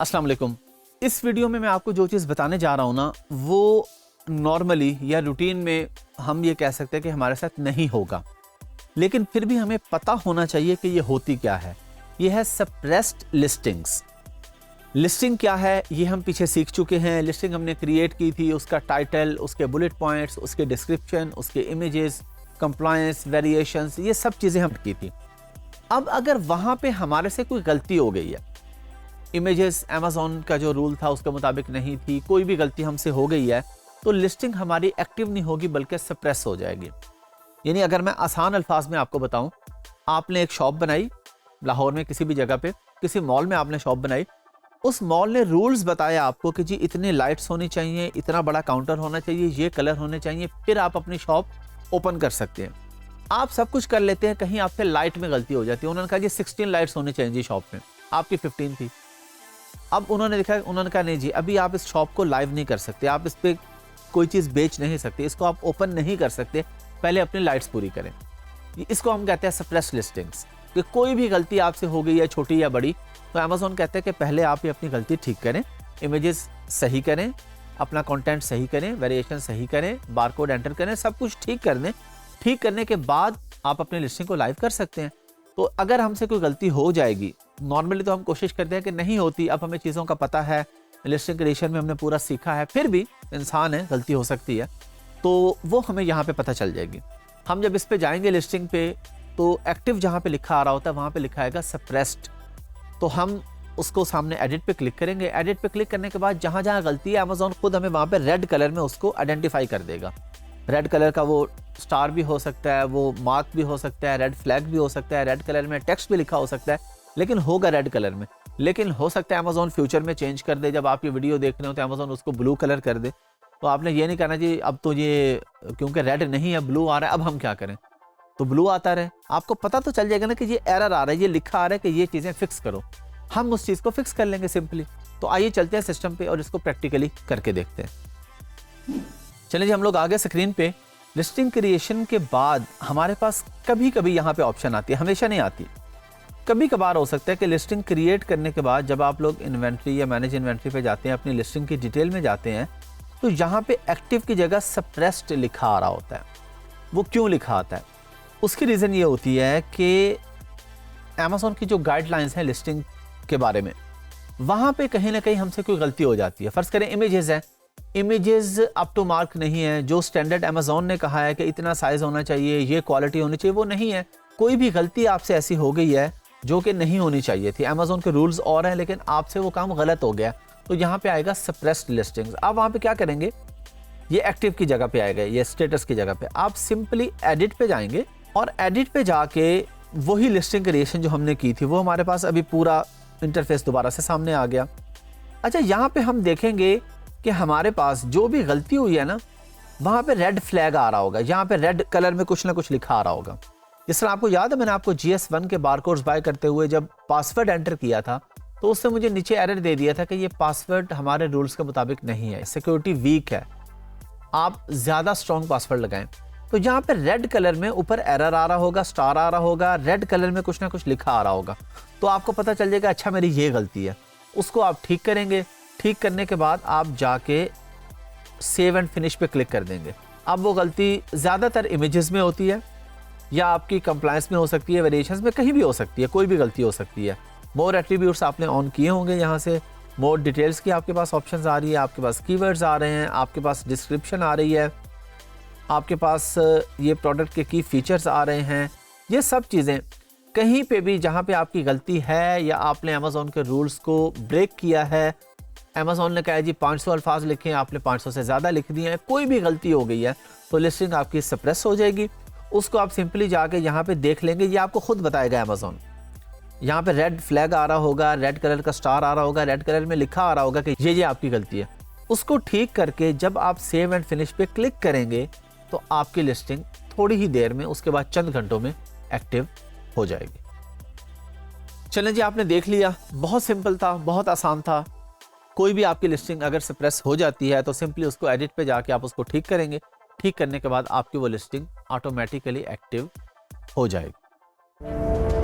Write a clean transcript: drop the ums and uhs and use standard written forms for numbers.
अस्सलाम वालेकुम। इस वीडियो में मैं आपको जो चीज़ बताने जा रहा हूँ ना, वो नॉर्मली या रूटीन में हम ये कह सकते हैं कि हमारे साथ नहीं होगा, लेकिन फिर भी हमें पता होना चाहिए कि ये होती क्या है। ये है सप्रेस्ड लिस्टिंग्स। लिस्टिंग क्या है ये हम पीछे सीख चुके हैं। लिस्टिंग हमने क्रिएट की थी, उसका टाइटल, उसके बुलेट पॉइंट्स, उसके डिस्क्रिप्शन, उसके इमेजेस, कंप्लायंस, वेरिएशंस, ये सब चीज़ें हम की थी। अब अगर वहाँ पे हमारे से कोई गलती हो गई है, इमेजेस अमेज़ॉन का जो रूल था उसके मुताबिक नहीं थी, कोई भी गलती हमसे हो गई है, तो लिस्टिंग हमारी एक्टिव नहीं होगी बल्कि सप्रेस हो जाएगी। यानी अगर मैं आसान अल्फाज में आपको बताऊं, आपने एक शॉप बनाई लाहौर में, किसी भी जगह पे, किसी मॉल में आपने शॉप बनाई। उस मॉल ने रूल्स बताया आपको कि जी इतने लाइट्स होनी चाहिए, इतना बड़ा काउंटर होना चाहिए, ये कलर होने चाहिए, फिर आप अपनी शॉप ओपन कर सकते हैं। आप सब कुछ कर लेते हैं, कहीं आपसे लाइट में गलती हो जाती है। उन्होंने कहा जी 16 लाइट्स होनी चाहिए जी शॉप में, आपकी 15 थी। अब उन्होंने कहा नहीं जी, अभी आप इस शॉप को लाइव नहीं कर सकते, आप इस पर कोई चीज़ बेच नहीं सकते, इसको आप ओपन नहीं कर सकते, पहले अपनी लाइट्स पूरी करें। इसको हम कहते हैं सप्रेस लिस्टिंग्स। कि कोई भी गलती आपसे हो गई है, छोटी या बड़ी, तो अमेज़ॉन कहते हैं कि पहले आप ये अपनी गलती ठीक करें, इमेजेस सही करें, अपना कंटेंट सही करें, वेरिएशन सही करें, बारकोड एंटर करें, सब कुछ ठीक कर दें। ठीक करने के बाद आप अपनी लिस्टिंग को लाइव कर सकते हैं। तो अगर हमसे कोई गलती हो जाएगी, नॉर्मली तो हम कोशिश करते हैं कि नहीं होती, अब हमें चीज़ों का पता है, लिस्टिंग क्रिएशन में हमने पूरा सीखा है, फिर भी इंसान है, गलती हो सकती है, तो वो हमें यहाँ पे पता चल जाएगी। हम जब इस पे जाएंगे लिस्टिंग पे, तो एक्टिव जहाँ पे लिखा आ रहा होता है वहाँ पे लिखा आएगा सप्रेस्ड। तो हम उसको सामने एडिट पे क्लिक करेंगे। एडिट पे क्लिक करने के बाद जहाँ जहाँ गलती है, अमेज़ॉन खुद हमें वहाँ पे रेड कलर में उसको आइडेंटिफाई कर देगा। रेड कलर का वो स्टार भी हो सकता है, वो मार्क भी हो सकता है, रेड फ्लैग भी हो सकता है, रेड कलर में टेक्स्ट भी लिखा हो सकता है, लेकिन होगा रेड कलर में। लेकिन हो सकता है अमेज़ॉन फ्यूचर में चेंज कर दे, जब आप ये वीडियो देख रहे हो तो अमेज़ॉन उसको ब्लू कलर कर दे। तो आपने ये नहीं कहना जी अब तो ये क्योंकि रेड नहीं है, ब्लू आ रहा है, अब हम क्या करें, तो ब्लू आता रहे। आपको पता तो चल जाएगा ना कि ये एरर आ रहा है, ये लिखा आ रहा है कि ये चीज़ें फिक्स करो, हम उस चीज़ को फिक्स कर लेंगे सिंपली। तो आइए चलते हैं सिस्टम पे और इसको प्रैक्टिकली करके देखते हैं। चलिए जी, हम लोग आगे स्क्रीन पे। लिस्टिंग क्रिएशन के बाद हमारे पास कभी कभी यहाँ पे ऑप्शन आती है, हमेशा नहीं आती, कभी कभार हो सकता है कि लिस्टिंग क्रिएट करने के बाद जब आप लोग इन्वेंट्री या मैनेज इन्वेंट्री पे जाते हैं, अपनी लिस्टिंग की डिटेल में जाते हैं, तो यहाँ पे एक्टिव की जगह सप्रेस्ड लिखा आ रहा होता है। वो क्यों लिखा आता है? उसकी रीज़न ये होती है कि अमेज़ॉन की जो गाइडलाइंस हैं लिस्टिंग के बारे में, वहाँ पे कहीं ना कहीं हमसे कोई गलती हो जाती है। फ़र्ज़ करें इमेजेस हैं, इमेजेस अप टू मार्क नहीं है, जो स्टैंडर्ड अमेज़ॉन ने कहा है कि इतना साइज़ होना चाहिए, ये क्वालिटी होनी चाहिए, वो नहीं है। कोई भी गलती आपसे ऐसी हो गई है जो कि नहीं होनी चाहिए थी, अमेज़ॉन के रूल्स और हैं, लेकिन आपसे वो काम गलत हो गया, तो यहाँ पे आएगा सप्रेस्ड लिस्टिंग्स। आप वहाँ पे क्या करेंगे, ये एक्टिव की जगह पे आएगा, ये स्टेटस की जगह पे आप सिंपली एडिट पे जाएंगे और एडिट पे जाके वही लिस्टिंग क्रिएशन जो हमने की थी, वो हमारे पास अभी पूरा इंटरफेस दोबारा से सामने आ गया। अच्छा, यहाँ पे हम देखेंगे कि हमारे पास जो भी गलती हुई है ना, वहाँ पे रेड फ्लैग आ रहा होगा, यहाँ पे रेड कलर में कुछ ना कुछ लिखा आ रहा होगा। जिस तरह आपको याद है, मैंने आपको GS1 के बारकोड्स बाय करते हुए जब पासवर्ड एंटर किया था, तो उससे मुझे नीचे एरर दे दिया था कि ये पासवर्ड हमारे रूल्स के मुताबिक नहीं है, सिक्योरिटी वीक है, आप ज़्यादा स्ट्रॉन्ग पासवर्ड लगाएं। तो यहाँ पे रेड कलर में ऊपर एरर आ रहा होगा, स्टार आ रहा होगा, रेड कलर में कुछ ना कुछ लिखा आ रहा होगा, तो आपको पता चल जाएगा अच्छा मेरी ये गलती है। उसको आप ठीक करेंगे। ठीक करने के बाद आप जाके सेव एंड फिनिश पे क्लिक कर देंगे। अब वो गलती ज़्यादातर इमेजेस में होती है या आपकी कंप्लायंस में हो सकती है, वेरिएशंस में, कहीं भी हो सकती है, कोई भी गलती हो सकती है। मोर एट्रीब्यूट्स आपने ऑन किए होंगे, यहाँ से मोर डिटेल्स की आपके पास ऑप्शंस आ रही है, आपके पास कीवर्ड्स आ रहे हैं, आपके पास डिस्क्रिप्शन आ रही है, आपके पास ये प्रोडक्ट के की फीचर्स आ रहे हैं। ये सब चीज़ें कहीं पे भी जहाँ पे आपकी गलती है या आपने अमेज़ॉन के रूल्स को ब्रेक किया है, अमेज़ॉन ने कहा है जी 500 अल्फाज लिखें, आपने 500 से ज़्यादा लिख दिए हैं, कोई भी गलती हो गई है, तो लिस्टिंग आपकी सप्रेस हो जाएगी। उसको आप सिंपली जाके यहाँ पे देख लेंगे, ये आपको खुद बताएगा अमेज़ॉन। यहाँ पे रेड फ्लैग आ रहा होगा, रेड कलर का स्टार आ रहा होगा, रेड कलर में लिखा आ रहा होगा कि ये आपकी गलती है। उसको ठीक करके जब आप सेव एंड फिनिश पे क्लिक करेंगे, तो आपकी लिस्टिंग थोड़ी ही देर में, उसके बाद चंद घंटों में एक्टिव हो जाएगी। चलें जी, आपने देख लिया, बहुत सिंपल था, बहुत आसान था। कोई भी आपकी लिस्टिंग अगर सप्रेस हो जाती है तो सिंपली उसको एडिट पे जाके आप उसको ठीक करेंगे। ठीक करने के बाद आपकी वो लिस्टिंग ऑटोमेटिकली एक्टिव हो जाएगी।